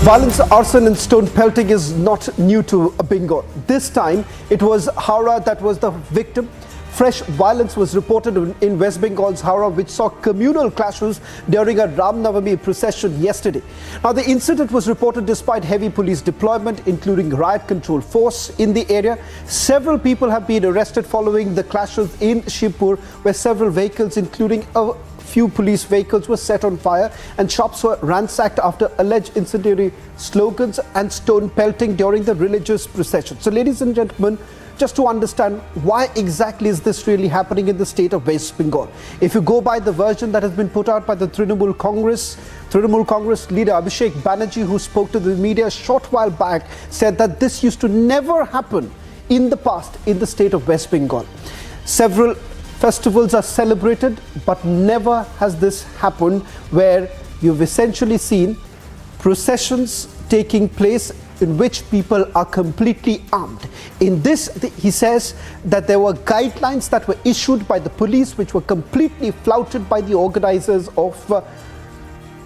Violence, arson and stone pelting is not new to Bengal. This time it was Howrah that was the victim. Fresh violence was reported in West Bengal's Howrah, which saw communal clashes during a Ram Navami procession yesterday. Now, the incident was reported despite heavy police deployment, including riot control force in the area. Several people have been arrested following the clashes in Shibpur, where several vehicles, including a few police vehicles, were set on fire and shops were ransacked after alleged incendiary slogans and stone pelting during the religious procession. So, ladies and gentlemen, just to understand why exactly is this really happening in the state of West Bengal. If you go by the version that has been put out by the Trinamool Congress leader Abhishek Banerjee, who spoke to the media a short while back, said that this used to never happen in the past in the state of West Bengal. Several festivals are celebrated, but never has this happened, where you've essentially seen processions taking place in which people are completely armed. In this, he says that there were guidelines that were issued by the police which were completely flouted by the organizers of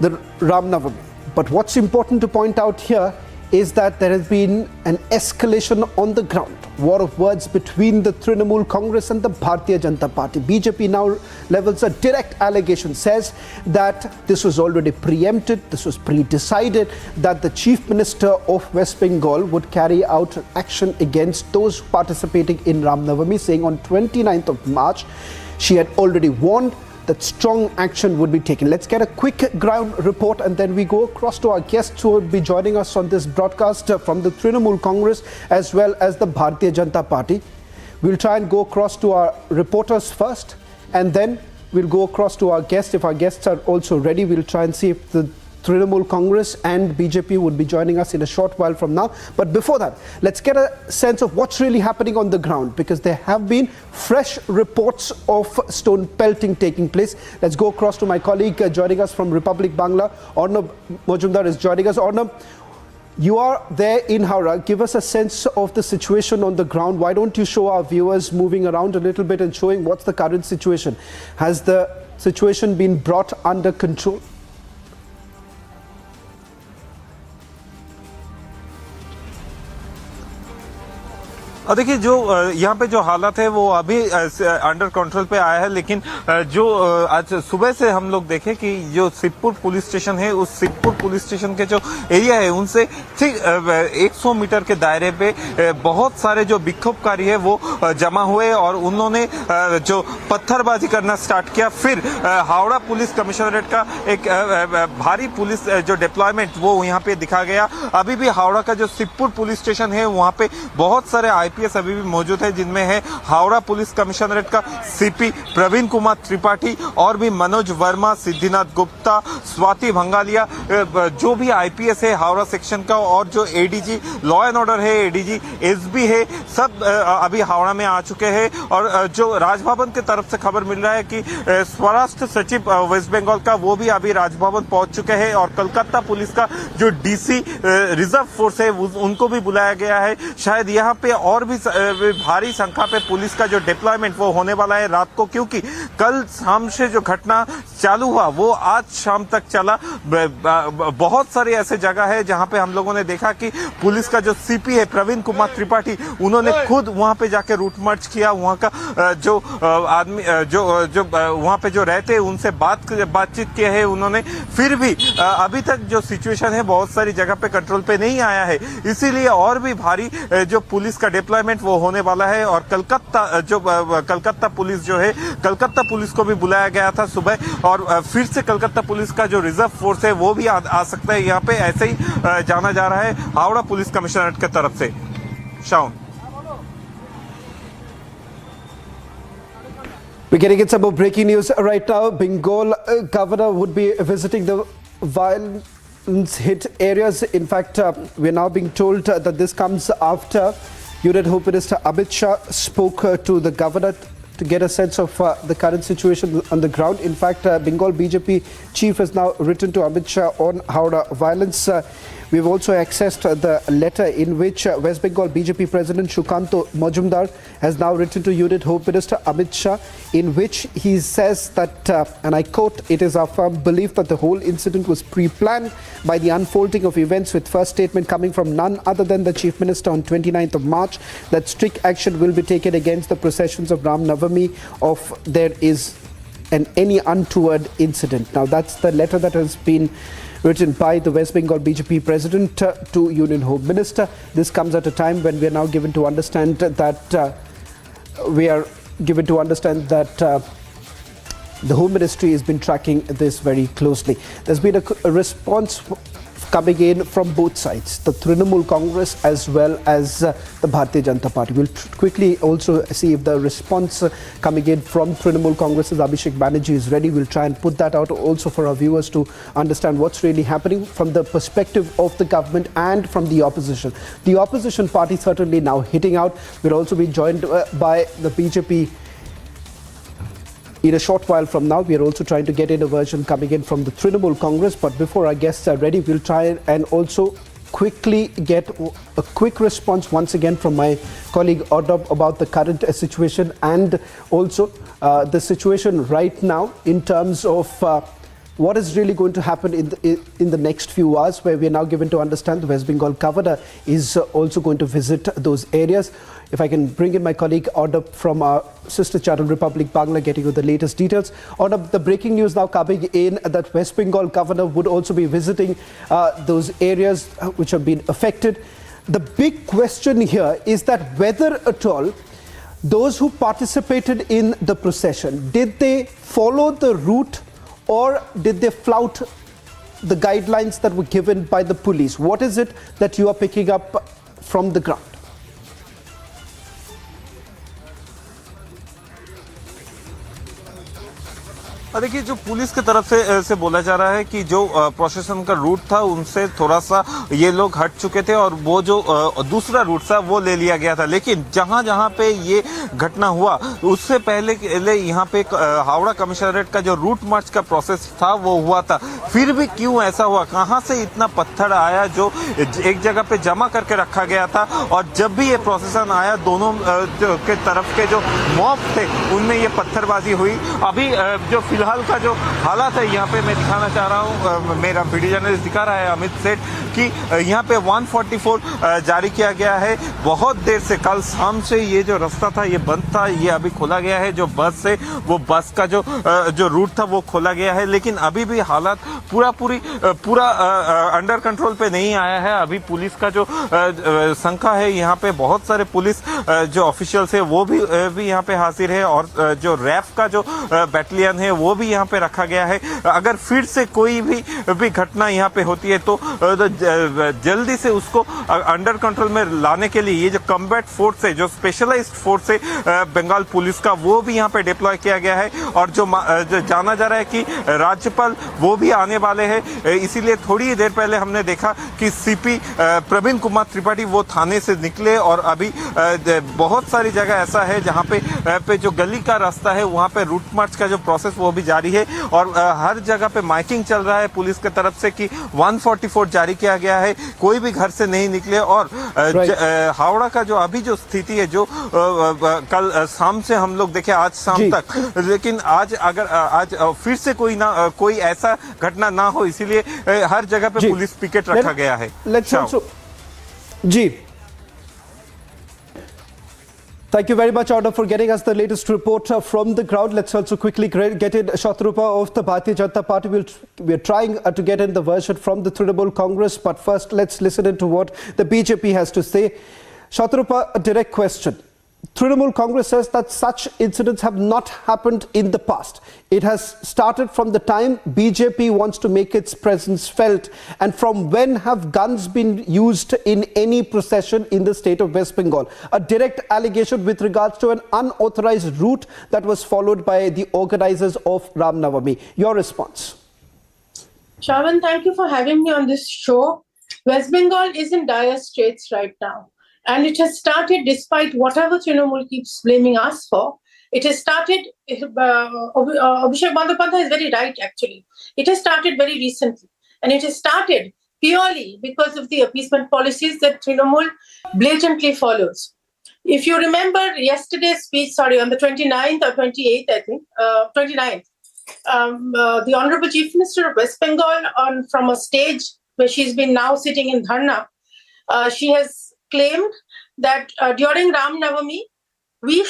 the Ram Navami. But what's important to point out here is that there has been an escalation on the ground. War of words between the Trinamool Congress and the Bharatiya Janata Party. BJP now levels a direct allegation, says that this was already preempted, this was pre-decided, that the Chief Minister of West Bengal would carry out action against those participating in Ram Navami, saying on 29th of March, she had already warned that strong action would be taken. Let's get a quick ground report and then we go across to our guests who will be joining us on this broadcast from the Trinamool Congress as well as the Bharatiya Janata Party. We'll try and go across to our reporters first and then we'll go across to our guests. If our guests are also ready, we'll try and see if the Trinamool Congress and BJP would be joining us in a short while from now. But before that, let's get a sense of what's really happening on the ground, because there have been fresh reports of stone pelting taking place. Let's go across to my colleague joining us from Republic Bangla. Arnab Majumdar is joining us. Arnab, you are there in Howrah. Give us a sense of the situation on the ground. Why don't you show our viewers moving around a little bit and showing what's the current situation? Has the situation been brought under control? और देखिए, जो यहाँ पे जो हालत है वो अभी अंडर कंट्रोल पे आया है, लेकिन जो आज सुबह से हम लोग देखे कि जो शिवपुर पुलिस स्टेशन है, उस शिवपुर पुलिस स्टेशन के जो एरिया है उनसे ठीक 100 मीटर के दायरे पे बहुत सारे जो विक्षोभकारी है वो जमा हुए और उन्होंने जो पत्थरबाजी करना स्टार्ट किया। फिर हावड़ा पुलिस कमिश्नरेट का एक भारी पुलिस जो डिप्लॉयमेंट वो यहाँ पे दिखा गया। अभी भी हावड़ा का जो शिवपुर पुलिस स्टेशन है वहाँ पे बहुत सारे आईपीएस अभी भी मौजूद है, जिनमें है हावड़ा पुलिस कमिश्नरेट का सीपी प्रवीण कुमार त्रिपाठी और भी मनोज वर्मा, सिद्धिनाथ गुप्ता, स्वाति भंगालिया, जो भी आईपीएस है हावड़ा सेक्शन का, और जो एडीजी लॉ एंड ऑर्डर है, एडीजी एसबी है, सब अभी हावड़ा में आ चुके हैं। और जो राजभवन की तरफ से खबर मिल रहा है कि स्वराष्ट्र सचिव वेस्ट बंगाल का वो भी अभी राजभवन पहुंच चुके हैं और कलकत्ता पुलिस का जो डीसी रिजर्व फोर्स है उनको भी बुलाया गया है। शायद यहाँ पे और भी भारी संख्या पे पुलिस का जो डिप्लॉयमेंट वो होने वाला है रात को, क्योंकि कल शाम से जो घटना चालू हुआ वो आज शाम तक चला। बहुत सारे ऐसे जगह है जहां पे हम लोगों ने देखा कि पुलिस का जो सीपी है प्रवीण कुमार त्रिपाठी, उन्होंने खुद वहां पे जाके रूट मार्च किया। वहां का जो आदमी जो वहां पे जो रहते हैं उनसे बातचीत की है उन्होंने। फिर भी अभी तक जो सिचुएशन है बहुत सारी जगह पे कंट्रोल पे नहीं आया है, इसीलिए और भी भारी जो पुलिस का डिप्लॉयमेंट वो होने वाला है। और कलकत्ता पुलिस जो है, कलकत्ता पुलिस को भी बुलाया गया था सुबह, और फिर से कलकत्ता पुलिस का जो रिजर्व फोर्स है वो भी आ सकता है यहाँ पे, ऐसे ही जाना जा रहा है हावड़ा पुलिस कमिश्नरेट की तरफ से। Shown, We're getting some more breaking news right now. Bengal governor would be visiting the violence hit areas. In fact, we're now being told that this comes after Union Home Minister Amit Shah spoke to the governor to get a sense of the current situation on the ground. In fact, Bengal BJP chief has now written to Amit Shah on Howrah violence. We've also accessed the letter in which West Bengal BJP President Shukanto Majumdar has now written to Union Home Minister Amit Shah, in which he says that, and I quote, "It is our firm belief that the whole incident was pre-planned by the unfolding of events, with first statement coming from none other than the Chief Minister on 29th of March, that strict action will be taken against the processions of Ram Navami if there is any untoward incident." Now that's the letter that has been written by the West Bengal BJP President to Union Home Minister. This comes at a time when we are now given to understand that the Home Ministry has been tracking this very closely. There's been a response coming in from both sides, the Trinamool Congress as well as the Bharatiya Janata Party. We'll quickly also see if the response coming in from Trinamool Congress's Abhishek Banerjee is ready. We'll try and put that out also for our viewers to understand what's really happening from the perspective of the government and from the opposition. The opposition party certainly now hitting out. We'll also be joined by the BJP in a short while from now. We are also trying to get in a version coming in from the Trinamool Congress. But before our guests are ready, we'll try and also quickly get a quick response once again from my colleague Audab about the current situation and also the situation right now in terms of what is really going to happen in the next few hours, where we are now given to understand the West Bengal Governor is also going to visit those areas. If I can bring in my colleague Audab from our sister channel Republic Bangla, getting you the latest details. Audab, the breaking news now coming in that West Bengal Governor would also be visiting those areas which have been affected. The big question here is that whether at all those who participated in the procession, did they follow the route or did they flout the guidelines that were given by the police? What is it that you are picking up from the ground? देखिए, जो police की तरफ से बोला जा रहा है कि जो प्रोसेशन का रूट था उनसे थोड़ा सा ये लोग हट चुके थे और वो जो दूसरा रूट था वो ले लिया गया था। लेकिन जहां जहां पे ये घटना हुआ उससे पहले यहाँ पे हावड़ा कमिश्नरेट का जो रूट मार्च का प्रोसेस था वो हुआ था। फिर भी क्यों ऐसा हुआ, कहां से इतना पत्थर आया जो एक जगह पे जमा करके रखा गया था, और जब भी ये प्रोसेसन आया दोनों के तरफ के जो मॉब थे उनमें ये पत्थरबाजी हुई। अभी जो फिलहाल का जो हालात है यहाँ पे मैं दिखाना चाह रहा हूँ, मेरा वीडियो जर्नलिस्ट दिखा रहा है अमित सेठ, कि यहाँ पे 144 जारी किया गया है। बहुत देर से कल शाम से ये जो रास्ता था ये बंद था, ये अभी खोला गया है। जो बस है वो बस का जो रूट था वो खोला गया है, लेकिन अभी भी हालात पूरा अंडर कंट्रोल पे नहीं आया है। अभी पुलिस का जो संख्या है यहाँ पे बहुत सारे पुलिस जो ऑफिशियल्स है वो भी यहाँ पे हाजिर है, और जो रैफ का जो बैटलियन है वो भी यहाँ पे रखा गया है। अगर फिर से कोई भी घटना यहाँ पे होती है तो जल्दी से उसको अंडर कंट्रोल में लाने के लिए ये जो कम्बैट फोर्स है, जो स्पेशलाइज्ड फोर्स है बंगाल पुलिस का, वो भी यहाँ पे डिप्लॉय किया गया है। और जो जाना जा रहा है कि राज्यपाल वो भी आने वाले हैं, इसीलिए थोड़ी देर पहले हमने देखा कि सीपी प्रवीण कुमार त्रिपाठी वो थाने से निकले, और अभी बहुत सारी जगह ऐसा है जहाँ पे जो गली का रास्ता है वहाँ पे रूट मार्च का जो प्रोसेस वो भी जारी है, और हर जगह पे माइकिंग चल रहा है पुलिस की तरफ से कि 144 जारी किया गया है, कोई भी घर से नहीं निकले। और हावड़ा का जो अभी जो स्थिति है, जो कल शाम से हम लोग देखे आज शाम तक, लेकिन आज फिर से कोई ऐसा घटना ना हो, इसीलिए हर जगह पे पुलिस पिकेट रखा गया है। जी, thank you very much, Audab, for getting us the latest report from the ground. Let's also quickly get in Shatrupa of the Bharatiya Janata Party. We're trying to get in the version from the Trinamool Congress, but first let's listen into what the BJP has to say. Shatrupa, a direct question. Trinamool Congress says that such incidents have not happened in the past. It has started from the time BJP wants to make its presence felt. And from when have guns been used in any procession in the state of West Bengal? A direct allegation with regards to an unauthorized route that was followed by the organizers of Ram Navami. Your response? Shravan, thank you for having me on this show. West Bengal is in dire straits right now. And it has started, despite whatever Trinamool keeps blaming us for, it has started, Abhishek Bandyopadhyay is very right actually. It has started very recently. And it has started purely because of the appeasement policies that Trinamool blatantly follows. If you remember yesterday's speech, on the 29th or 28th, I think, 29th, the Honorable Chief Minister of West Bengal, from a stage where she's been now sitting in Dharna, she has claimed that during Ram Navami, we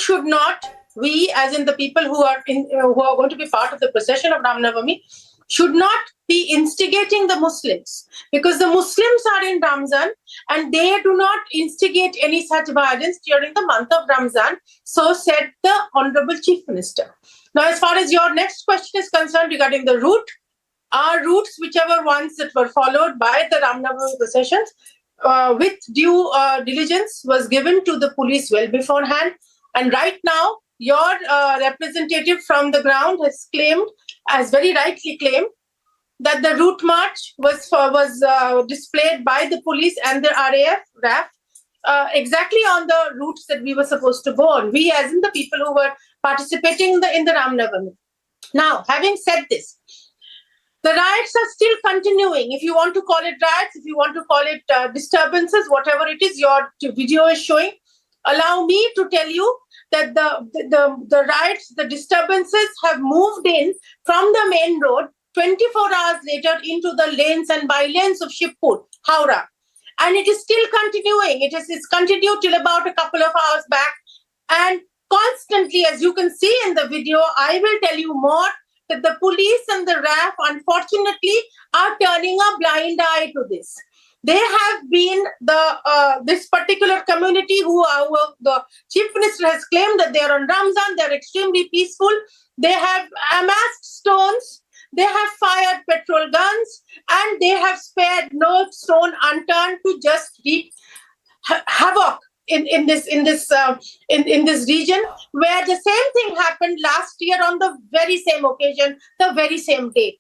as in the people who are going to be part of the procession of Ram Navami, should not be instigating the Muslims, because the Muslims are in Ramzan and they do not instigate any such violence during the month of Ramzan. So said the Honorable Chief Minister. Now, as far as your next question is concerned regarding the route, our routes, whichever ones that were followed by the Ram Navami processions, with due diligence was given to the police well beforehand. And right now, your representative from the ground has claimed, as very rightly claimed, that the route march was displayed by the police and the RAF exactly on the routes that we were supposed to go on. We, as in the people who were participating in the Ram Navami. Now, having said this, the riots are still continuing. If you want to call it riots, if you want to call it disturbances, whatever it is your video is showing, allow me to tell you that the riots, the disturbances have moved in from the main road 24 hours later into the lanes and by-lanes of Shibpur, Howrah. And it is still continuing. It's continued till about a couple of hours back. And constantly, as you can see in the video, I will tell you more, that the police and the RAF, unfortunately, are turning a blind eye to this. They have been this particular community who the Chief Minister has claimed that they are on Ramzan, they are extremely peaceful. They have amassed stones, they have fired petrol guns, and they have spared no stone unturned to just wreak havoc in this region, where the same thing happened last year on the very same occasion, the very same date.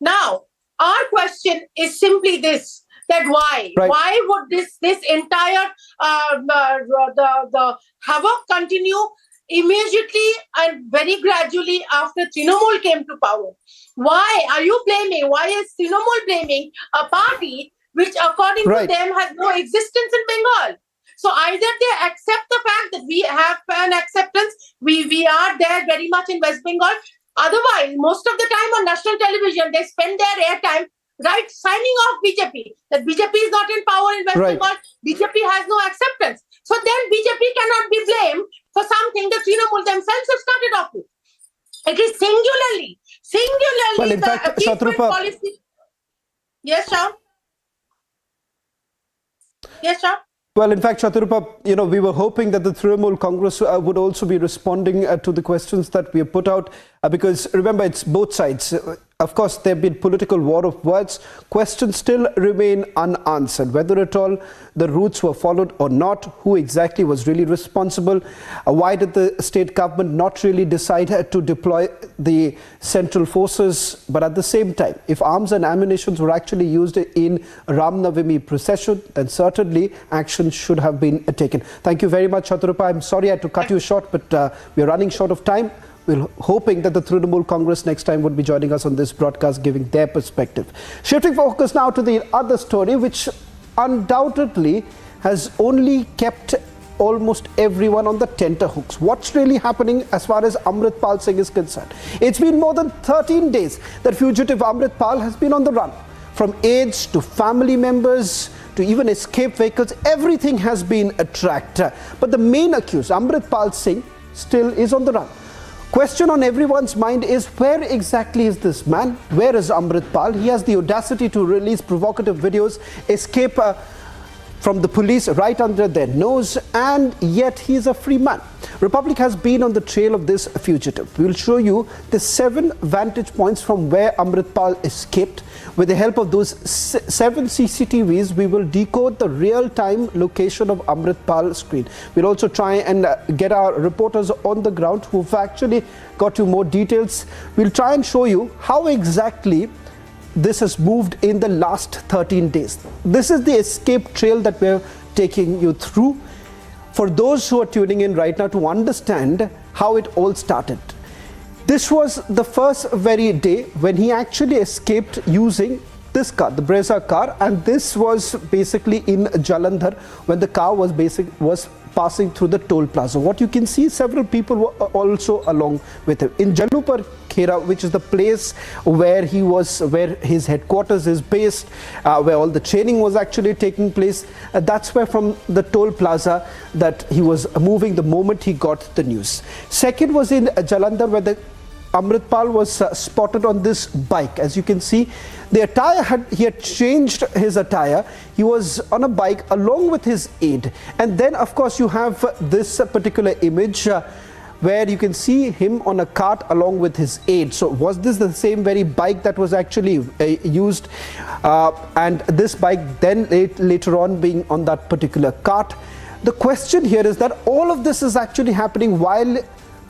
Now, our question is simply this: that why? Right. Why would this entire the havoc continue immediately and very gradually after Trinamool came to power? Why are you blaming? Why is Trinamool blaming a party which, according to them, has no existence in Bengal? So either they accept the fact that we have an acceptance, we are there very much in West Bengal. Otherwise, most of the time on national television, they spend their airtime signing off BJP, that BJP is not in power in West Bengal, BJP has no acceptance. So then BJP cannot be blamed for something that Trinamool themselves have started off with. It is singularly well, in the fact, appeasement Shatrupa, policy. Yes, Shah? Yes, Shah? Well, in fact, Shatrupa, we were hoping that the Trinamool Congress would also be responding to the questions that we have put out, because remember, it's both sides. Of course, there have been political war of words. Questions still remain unanswered. Whether at all the routes were followed or not, who exactly was really responsible, why did the state government not really decide to deploy the central forces? But at the same time, if arms and ammunition were actually used in Ram Navami procession, then certainly action should have been taken. Thank you very much, Shatrupa. I'm sorry I had to cut you short, but we're running short of time. We're hoping that the Trinamool Congress next time would be joining us on this broadcast, giving their perspective. Shifting focus now to the other story, which undoubtedly has only kept almost everyone on the tenterhooks. What's really happening as far as Amritpal Singh is concerned? It's been more than 13 days that fugitive Amritpal has been on the run. From aides to family members to even escape vehicles, everything has been tracked. But the main accused, Amritpal Singh, still is on the run. Question on everyone's mind is, where exactly is this man? Where is Amritpal? He has the audacity to release provocative videos, escape from the police right under their nose, and yet he is a free man. Republic has been on the trail of this fugitive. We will show you the 7 vantage points from where Amritpal escaped. With the help of those 7 CCTVs, we will decode the real-time location of Amritpal's screen. We'll also try and get our reporters on the ground who've actually got you more details. We'll try and show you how exactly this has moved in the last 13 days. This is the escape trail that we're taking you through for those who are tuning in right now to understand how it all started. This was the first very day when he actually escaped using this car, the Brezza car, and this was basically in Jalandhar when the car was passing through the toll plaza. What you can see, several people were also along with him. In Jalupur Khera, which is the place where where his headquarters is based, where all the training was actually taking place, that's where from the toll plaza that he was moving the moment he got the news. Second was in Jalandhar, where the Amritpal was spotted on this bike. As you can see, the attire he had changed his attire. He was on a bike along with his aide. And then, of course, you have this particular image where you can see him on a cart along with his aide. So was this the same very bike that was actually used? And this bike then later on being on that particular cart. The question here is that all of this is actually happening while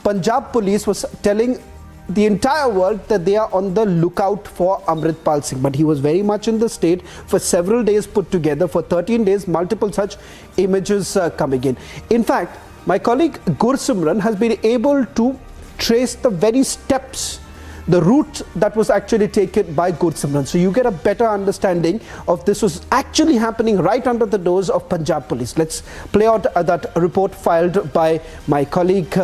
Punjab police was telling the entire world that they are on the lookout for Amritpal Singh, but he was very much in the state for several days put together. For 13 days, multiple such images coming in. In fact, my colleague Gursimran has been able to trace the very steps, the route that was actually taken by Gursimran. So you get a better understanding of this was actually happening right under the nose of Punjab police. Let's play out that report filed by my colleague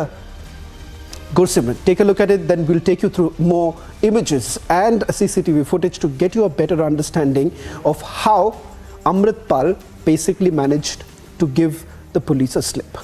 Gursimran. Take a look at it, then we'll take you through more images and CCTV footage to get you a better understanding of how Amritpal basically managed to give the police a slip.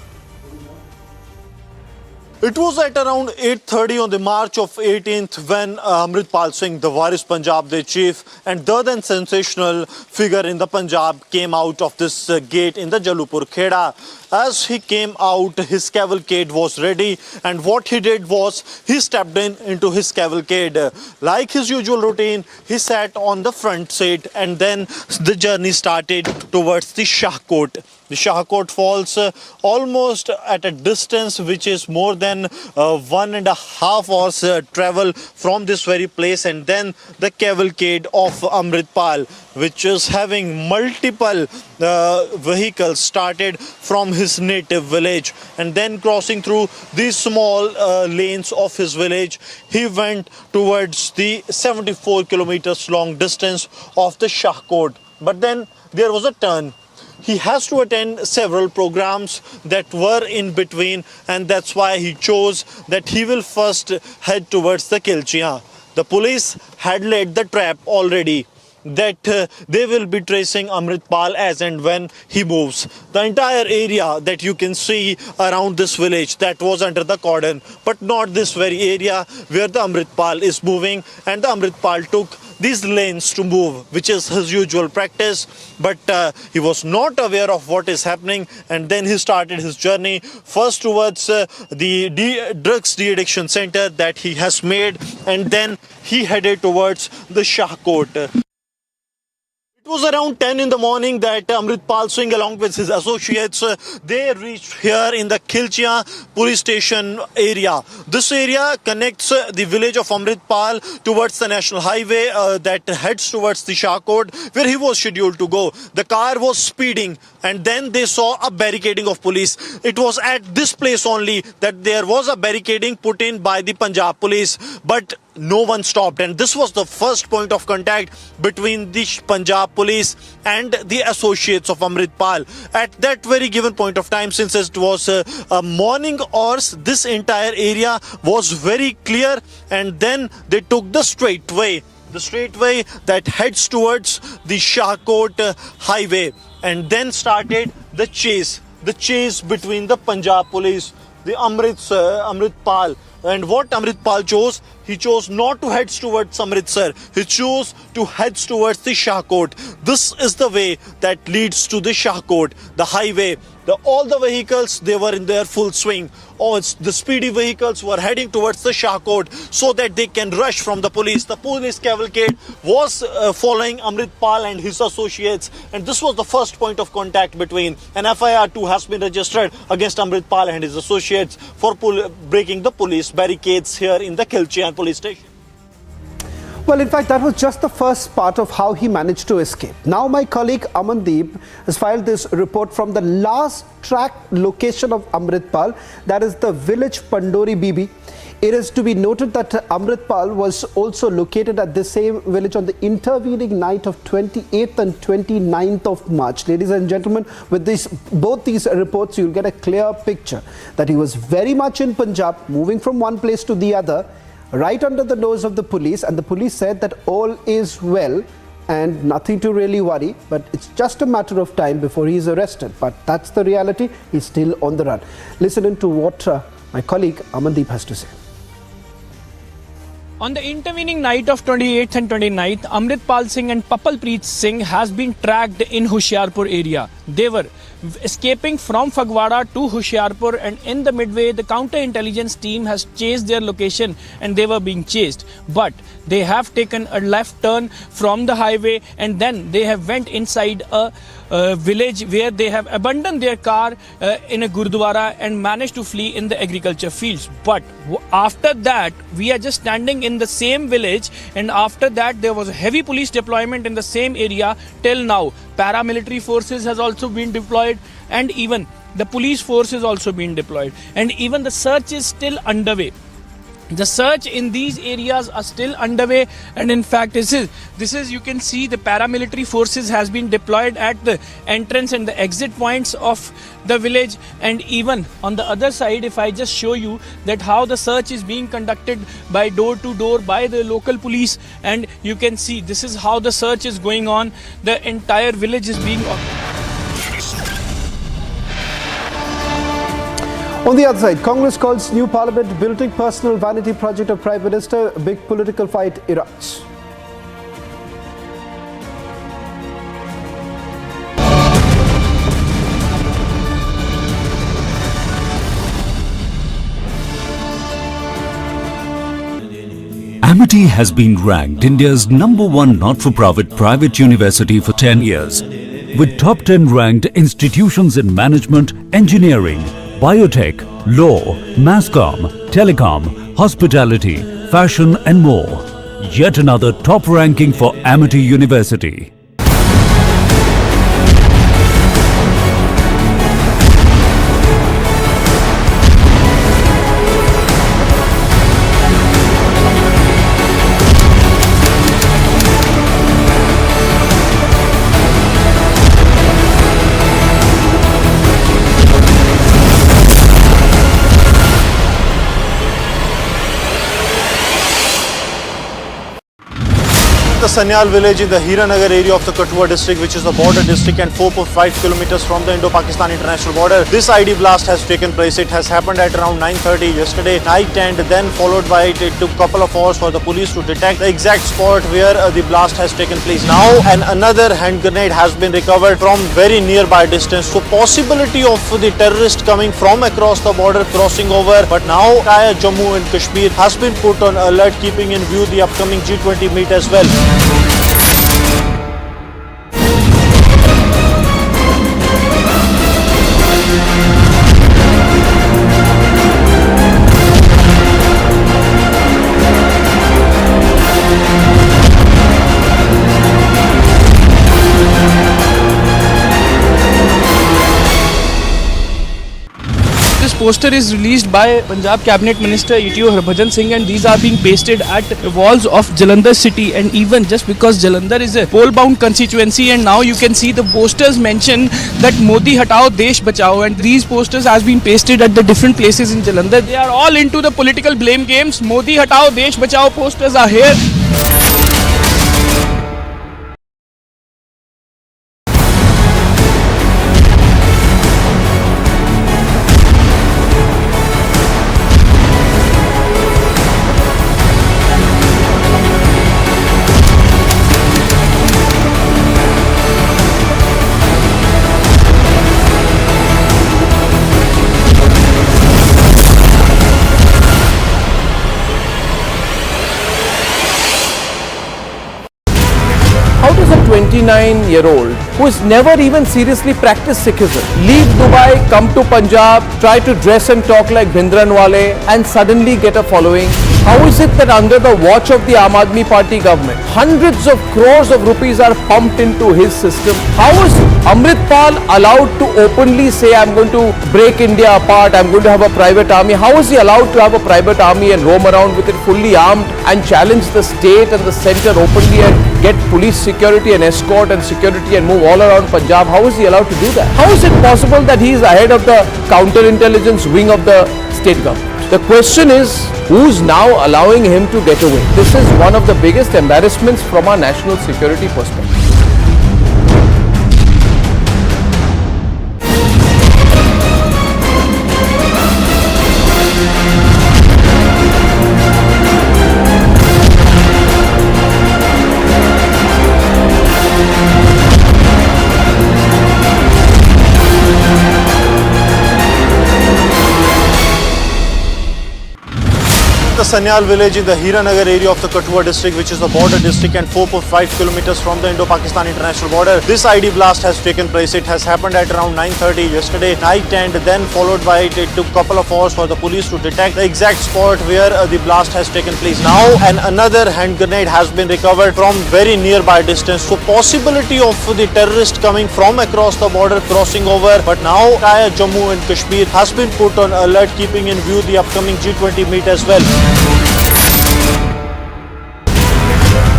It was at around 8:30 on the March of 18th when Amritpal Singh, the Waris Punjab, the chief and the then sensational figure in the Punjab, came out of this gate in the Jalupur Kheda. As he came out, his cavalcade was ready, and what he did was he stepped into his cavalcade. Like his usual routine, he sat on the front seat, and then the journey started towards the Shahkot. The Shahkot falls almost at a distance which is more than 1.5 hours travel from this very place, and then the cavalcade of Amritpal, which is having multiple vehicles, started from his native village, and then crossing through these small lanes of his village, he went towards the 74 kilometers long distance of the Shahkot. But then there was a turn. He has to attend several programs that were in between, and that's why he chose that he will first head towards the Kilchiya. The police had laid the trap already that they will be tracing Amritpal as and when he moves. The entire area that you can see around this village, that was under the cordon, but not this very area where the Amritpal is moving, and the Amritpal took these lanes to move, which is his usual practice, but he was not aware of what is happening, and then he started his journey first towards the drugs de-addiction center that he has made, and then he headed towards the Shahkot. It was around 10 in the morning that Amritpal Singh, along with his associates, they reached here in the Kilchiya police station area. This area connects the village of Amritpal towards the national highway that heads towards the Shahkot, where he was scheduled to go. The car was speeding, and then they saw a barricading of police. It was at this place only that there was a barricading put in by the Punjab police, but no one stopped, and this was the first point of contact between the Punjab police and the associates of Amritpal. At that very given point of time, since it was morning hours, this entire area was very clear, and then they took the straight way that heads towards the Shahkot highway, and then started the chase between the Punjab police, the Amritpal. And what Amritpal chose, he chose not to head towards Amritsar. He chose to head towards the Shahkot. This is the way that leads to the Shahkot, the highway. All the vehicles, they were in their full swing. The speedy vehicles were heading towards the Shahkot so that they can rush from the police. The police cavalcade was following Amritpal and his associates, and this was the first point of contact between. An FIR too has been registered against Amritpal and his associates for breaking the police barricades here in the Kilchiya police station. Well, in fact, that was just the first part of how he managed to escape. Now, my colleague Amandeep has filed this report from the last track location of Amritpal, that is the village Pandori Bibi. It is to be noted that Amritpal was also located at the same village on the intervening night of 28th and 29th of March. Ladies and gentlemen, with both these reports, you'll get a clear picture that he was very much in Punjab, moving from one place to the other, right under the nose of the police, and the police said that all is well and nothing to really worry, but it's just a matter of time before he is arrested. But that's the reality. He's still on the run. Listen in to what my colleague Amandeep has to say. On the intervening night of 28th and 29th, Amritpal Singh and Papalpreet Singh has been tracked in Hoshiarpur area. They were escaping from Fagwara to Hoshiarpur, and in the midway, the counter-intelligence team has chased their location and they were being chased. But they have taken a left turn from the highway and then they have went inside a village where they have abandoned their car in a Gurdwara and managed to flee in the agriculture fields. But after that, we are just standing in the same village, and after that there was a heavy police deployment in the same area. Till now, paramilitary forces has also been deployed, and even the police force is also being deployed, and even the search is still underway. The search in these areas are still underway, and in fact this is you can see the paramilitary forces has been deployed at the entrance and the exit points of the village. And even on the other side, if I just show you that how the search is being conducted by door to door by the local police, and you can see this is how the search is going on. The entire village is being On the other side, Congress calls new parliament building personal vanity project of Prime Minister. A big political fight erupts. Amity has been ranked India's #1 not-for-profit private university for 10 years, with top 10 ranked institutions in management, engineering, biotech, law, mass comm, telecom, hospitality, fashion and more. Yet another top ranking for Amity University. The Sanyal village in the Hiranagar area of the Kathua district, which is a border district and 4.5 kilometers from the Indo-Pakistan international border. This ID blast has taken place. It has happened at around 9:30 yesterday night, and then followed by it took a couple of hours for the police to detect the exact spot where the blast has taken place. Now, another hand grenade has been recovered from very nearby distance. So, possibility of the terrorist coming from across the border crossing over. But now, entire Jammu and Kashmir has been put on alert, keeping in view the upcoming G20 meet as well. This poster is released by Punjab Cabinet Minister E.T.O. Harbhajan Singh, and these are being pasted at the walls of Jalandhar city. And even just because Jalandhar is a poll-bound constituency, and now you can see the posters mention that Modi Hatao Desh Bachao, and these posters has been pasted at the different places in Jalandhar. They are all into the political blame games. Modi Hatao Desh Bachao posters are here. How does a 29-year-old who has never even seriously practiced Sikhism leave Dubai, come to Punjab, try to dress and talk like Bhindranwale and suddenly get a following? How is it that under the watch of the Aam Aadmi Party government, hundreds of crores of rupees are pumped into his system? How is Amritpal allowed to openly say, I'm going to break India apart, I'm going to have a private army? How is he allowed to have a private army and roam around with it fully armed and challenge the state and the centre openly and get police security and escort and security and move all around Punjab? How is he allowed to do that? How is it possible that he is ahead of the counterintelligence wing of the state government? The question is, who's now allowing him to get away? This is one of the biggest embarrassments from our national security perspective. The Sanyal village in the Hiranagar area of the Kathua district, which is a border district and 4.5 kilometers from the Indo-Pakistan international border. This ID blast has taken place. It has happened at around 9:30 yesterday night, and then followed by it took a couple of hours for the police to detect the exact spot where the blast has taken place. Now, another hand grenade has been recovered from very nearby distance. So, possibility of the terrorist coming from across the border, crossing over. But now, entire Jammu and Kashmir has been put on alert, keeping in view the upcoming G20 meet as well.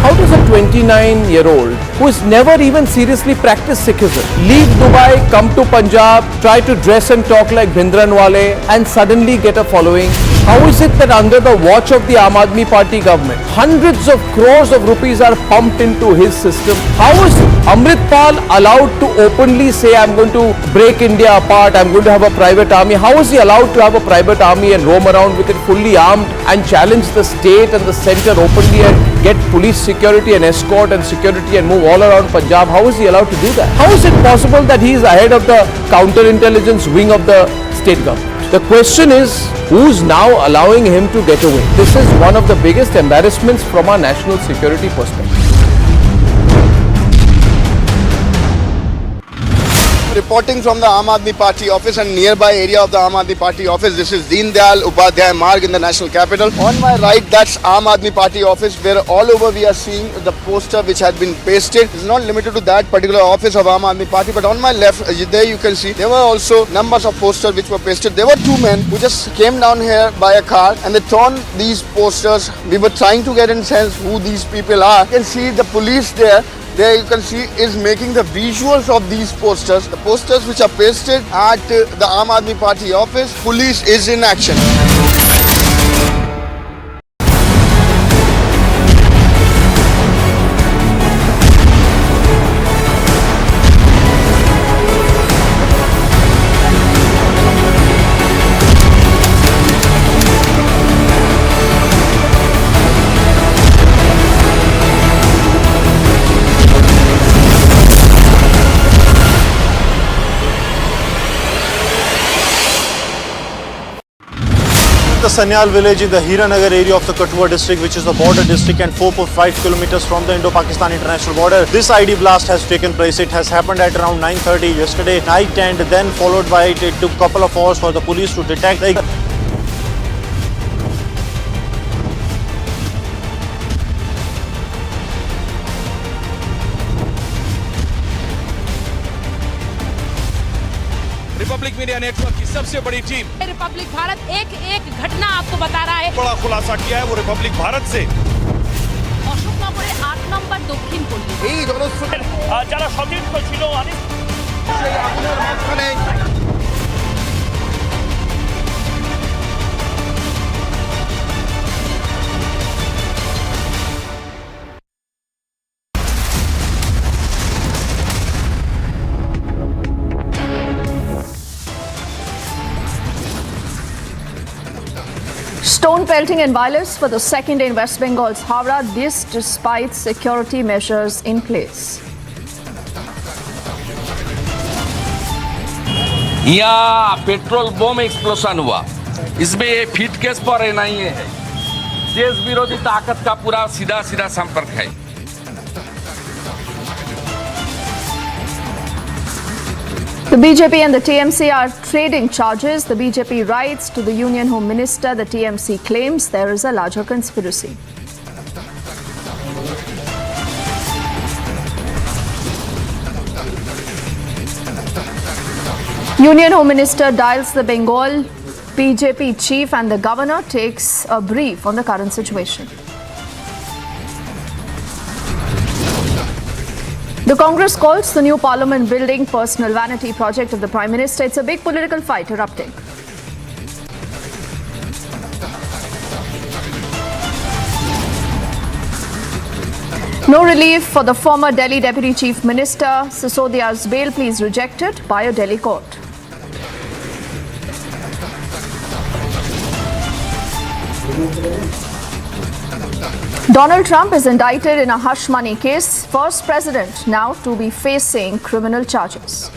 How does a 29-year-old who has never even seriously practiced Sikhism leave Dubai, come to Punjab, try to dress and talk like Bhindranwale and suddenly get a following? How is it that under the watch of the Aam Aadmi Party government, hundreds of crores of rupees are pumped into his system? How is Amritpal allowed to openly say, I'm going to break India apart, I'm going to have a private army? How is he allowed to have a private army and roam around with it fully armed and challenge the state and the centre openly and get police security and escort and security and move all around Punjab? How is he allowed to do that? How is it possible that he is ahead of the counterintelligence wing of the state government? The question is, who's now allowing him to get away? This is one of the biggest embarrassments from our national security perspective. Reporting from the Aam Aadmi Party office and nearby area of the Aam Aadmi Party office. This is Deen Dayal Upadhyay Marg in the national capital. On my right, that's Aam Aadmi Party office, where all over we are seeing the poster which had been pasted. It's not limited to that particular office of Aam Aadmi Party, but on my left, there you can see there were also numbers of posters which were pasted. There were two men who just came down here by a car and they torn these posters. We were trying to get a sense who these people are. You can see the police there. There you can see is making the visuals of these posters. The posters which are pasted at the Aam Aadmi Party office. Police is in action. The Sanyal village in the Hiranagar area of the Kathua district, which is a border district and 4.5 kilometers from the Indo-Pakistan international border. This ID blast has taken place. It has happened at around 9:30 yesterday night, and then followed by it took a couple of hours for the police to detect the Republic media network की सबसे बड़ी team Republic Bharat एक एक घटना आपको बता रहा है। बड़ा खुलासा किया है वो रिपब्लिक भारत से। অশোকনগরে 8 নম্বর দক্ষিণ পল্লী এই জনস্রোতের যারা সতীর্থ ছিল সেই আগুনের মাঝখানে Stone pelting and violence for the second day in West Bengal's Howrah, this despite security measures in place. यहाँ पेट्रोल बम एक्सप्लोशन हुआ, इसमें ये फिट केस पर नहीं है, देश विरोधी ताकत का पूरा सीधा सीधा संपर्क है। The BJP and the TMC are trading charges. The BJP writes to the Union Home Minister. The TMC claims there is a larger conspiracy. Union Home Minister dials the Bengal BJP chief and the governor takes a brief on the current situation. The Congress calls the new parliament building personal vanity project of the Prime Minister. It's a big political fight erupting. No relief for the former Delhi Deputy Chief Minister. Sisodia's bail plea is rejected by a Delhi court. Donald Trump is indicted in a hush money case. First president now to be facing criminal charges.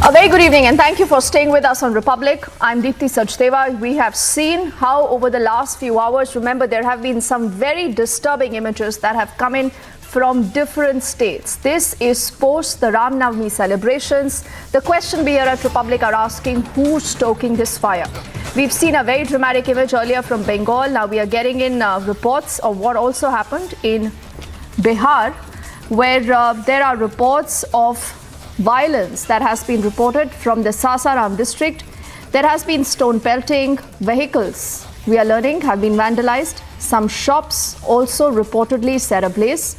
A very good evening and thank you for staying with us on Republic. I'm Deepthi Sachdeva. We have seen how over the last few hours, remember there have been some very disturbing images that have come in from different states. This is post the Ram Navami celebrations. The question we here at Republic are asking, who's stoking this fire? We've seen a very dramatic image earlier from Bengal. Now we are getting in reports of what also happened in Bihar, where there are reports of violence that has been reported from the Sasaram district. There has been stone pelting, vehicles, we are learning, have been vandalized. Some shops also reportedly set ablaze.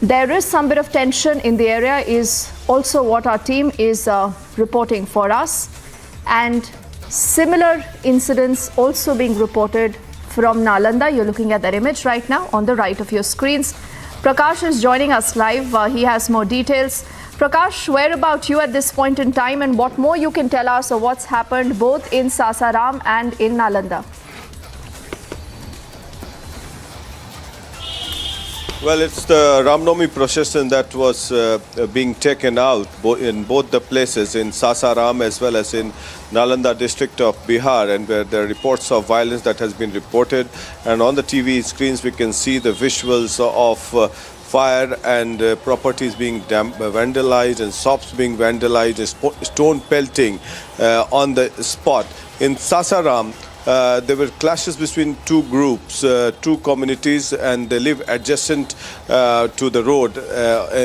There is some bit of tension in the area is also what our team is reporting for us. And similar incidents also being reported from Nalanda. You're looking at that image right now on the right of your screens. Prakash is joining us live. He has more details. Prakash, where about you at this point in time and what more you can tell us of what's happened both in Sasaram and in Nalanda? Well, it's the Ram Navami procession that was being taken out in both the places, in Sasaram as well as in Nalanda district of Bihar, and where there are reports of violence that has been reported. And on the TV screens, we can see the visuals of fire and properties being vandalized and shops being vandalized, and stone pelting on the spot. In Sasaram, there were clashes between two groups, two communities, and they live adjacent to the road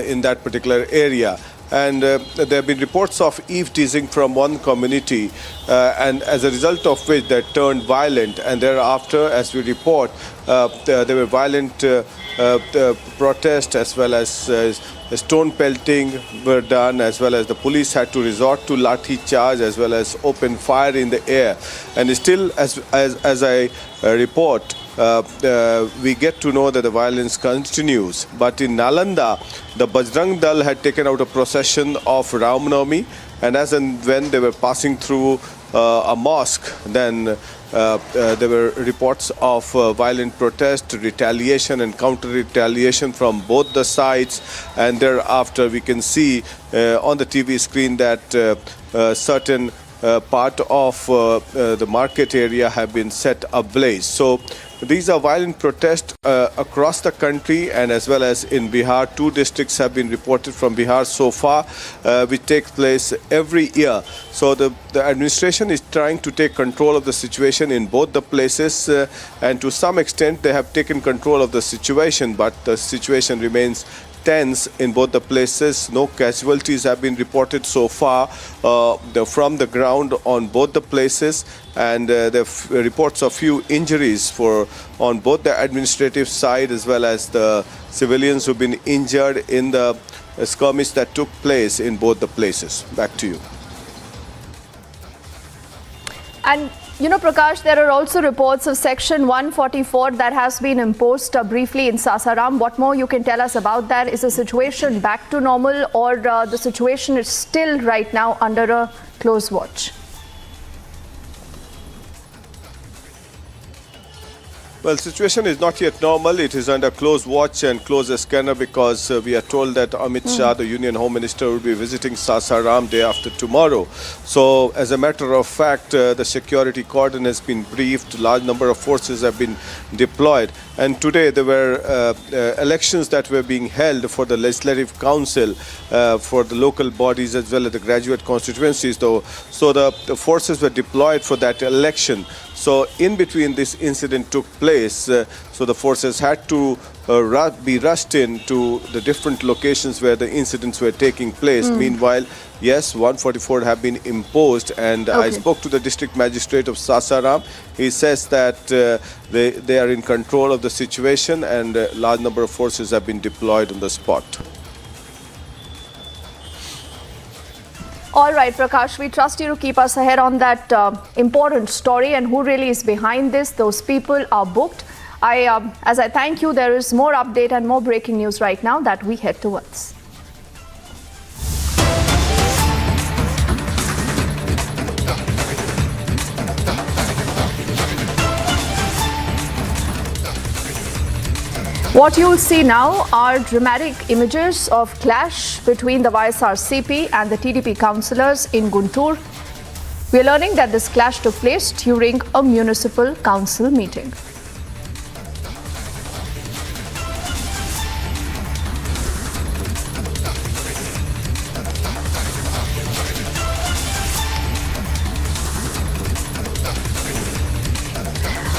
in that particular area. And there have been reports of eve teasing from one community, and as a result of which they turned violent. And thereafter, as we report, there were violent protests as well as stone pelting were done, as well as the police had to resort to lathi charge as well as open fire in the air. And still, as I report, we get to know that the violence continues. But in Nalanda, the Bajrang Dal had taken out a procession of Ram Navami, and as and when they were passing through a mosque, then there were reports of violent protest, retaliation and counter-retaliation from both the sides. And thereafter, we can see on the TV screen that certain part of the market area have been set ablaze. So these are violent protests across the country, and as well as in Bihar. 2 districts have been reported from Bihar so far, which takes place every year. So the administration is trying to take control of the situation in both the places, and to some extent they have taken control of the situation, but the situation remains tense in both the places. No casualties have been reported so far from the ground on both the places, and there are reports of few injuries on both the administrative side as well as the civilians who've been injured in the skirmish that took place in both the places. Back to you. And you know, Prakash, there are also reports of Section 144 that has been imposed briefly in Sasaram. What more you can tell us about that? Is the situation back to normal, or the situation is still right now under a close watch? Well, situation is not yet normal. It is under close watch and close scanner because we are told that Amit Shah, the Union Home Minister, will be visiting Sasaram day after tomorrow. So, as a matter of fact, the security cordon has been briefed. Large number of forces have been deployed. And today there were elections that were being held for the Legislative Council, for the local bodies as well as the graduate constituencies. So the forces were deployed for that election. So in between this incident took place, so the forces had to be rushed in to the different locations where the incidents were taking place. Meanwhile, yes, 144 have been imposed, and I spoke to the district magistrate of Sasaram. He says that they are in control of the situation and a large number of forces have been deployed on the spot. All right, Prakash, we trust you to keep us ahead on that important story and who really is behind this. Those people are booked. As I thank you, there is more update and more breaking news right now that we head towards. What you'll see now are dramatic images of clash between the YSRCP and the TDP councillors in Guntur. We are learning that this clash took place during a municipal council meeting.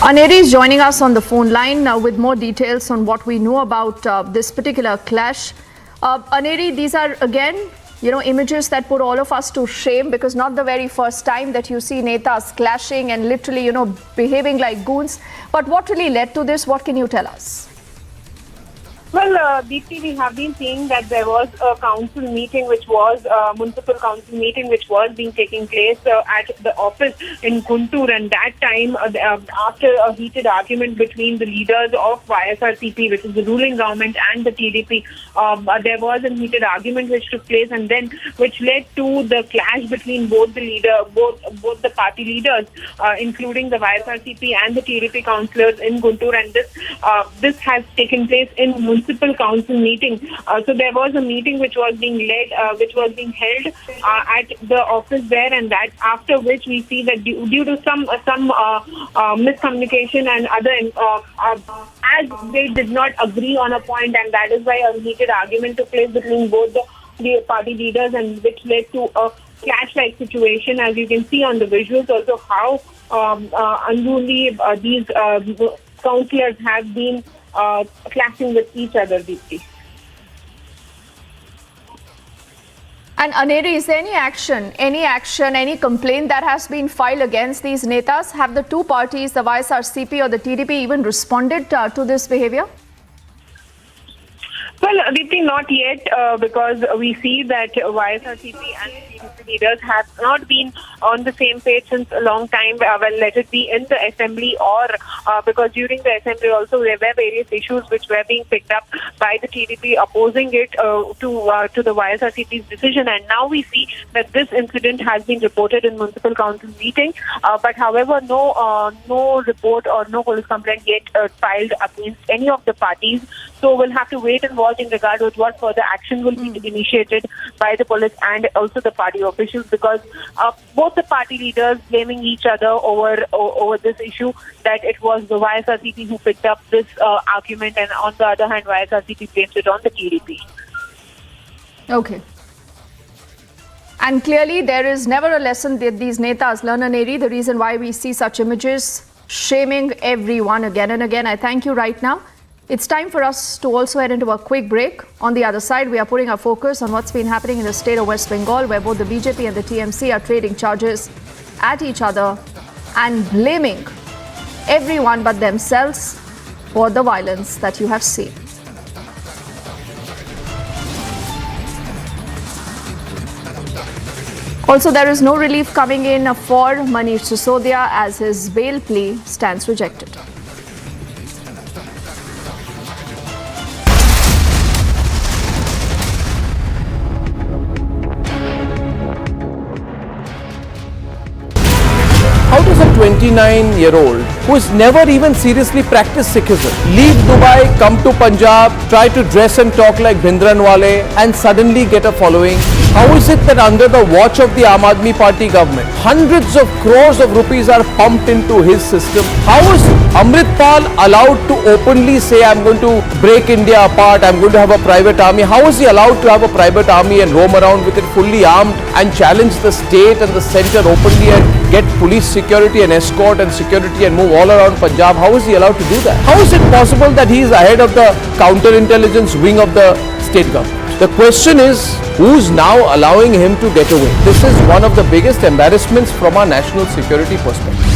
Aneri is joining us on the phone line with more details on what we know about this particular clash. Aneri, these are again, images that put all of us to shame, because not the very first time that you see netas clashing and literally, behaving like goons. But what really led to this? What can you tell us? Well, Deepthi, we have been seeing that there was a council meeting, which was a municipal council meeting, which was taking place at the office in Guntur. And that time, after a heated argument between the leaders of YSRCP, which is the ruling government, and the TDP, there was a heated argument which took place, and then which led to the clash between both the party leaders, including the YSRCP and the TDP councillors in Guntur. And this has taken place in municipal council meeting. So there was a meeting which was being held at the office there, and that after which we see that due to some miscommunication and other, as they did not agree on a point, and that is why a heated argument took place between both the party leaders, and which led to a clash-like situation, as you can see on the visuals also how unruly these councillors have been clashing with each other deeply. And Aneri, is there any action, any complaint that has been filed against these netas? Have the two parties, the YSRCP or the TDP, even responded to this behavior? Well, Deepthi, not yet, because we see that YSRCP and TDP leaders have not been on the same page since a long time. Well, let it be in the assembly or because during the assembly also there were various issues which were being picked up by the TDP opposing it to the YSRCP's decision. And now we see that this incident has been reported in municipal council meeting. But however, no report or no police complaint yet filed against any of the parties. So we'll have to wait and watch in regard with what further action will be initiated by the police and also the party officials, because both the party leaders blaming each other over this issue, that it was the YSRCP who picked up this argument, and on the other hand, YSRCP blames it on the TDP. Okay. And clearly there is never a lesson that these netas learn, Aneri. The reason why we see such images shaming everyone again and again. I thank you right now. It's time for us to also head into a quick break. On the other side, we are putting our focus on what's been happening in the state of West Bengal, where both the BJP and the TMC are trading charges at each other and blaming everyone but themselves for the violence that you have seen. Also, there is no relief coming in for Manish Sisodia as his bail plea stands rejected. How does a 29-year-old who has never even seriously practiced Sikhism leave Dubai, come to Punjab, try to dress and talk like Bhindranwale and suddenly get a following? How is it that under the watch of the Aam Aadmi Party government, hundreds of crores of rupees are pumped into his system? How is Amritpal allowed to openly say, I'm going to break India apart, I'm going to have a private army? How is he allowed to have a private army and roam around with it fully armed and challenge the state and the centre openly and get police security and escort and security and move all around Punjab? How is he allowed to do that? How is it possible that he is ahead of the counterintelligence wing of the state government? The question is, who's now allowing him to get away? This is one of the biggest embarrassments from our national security perspective.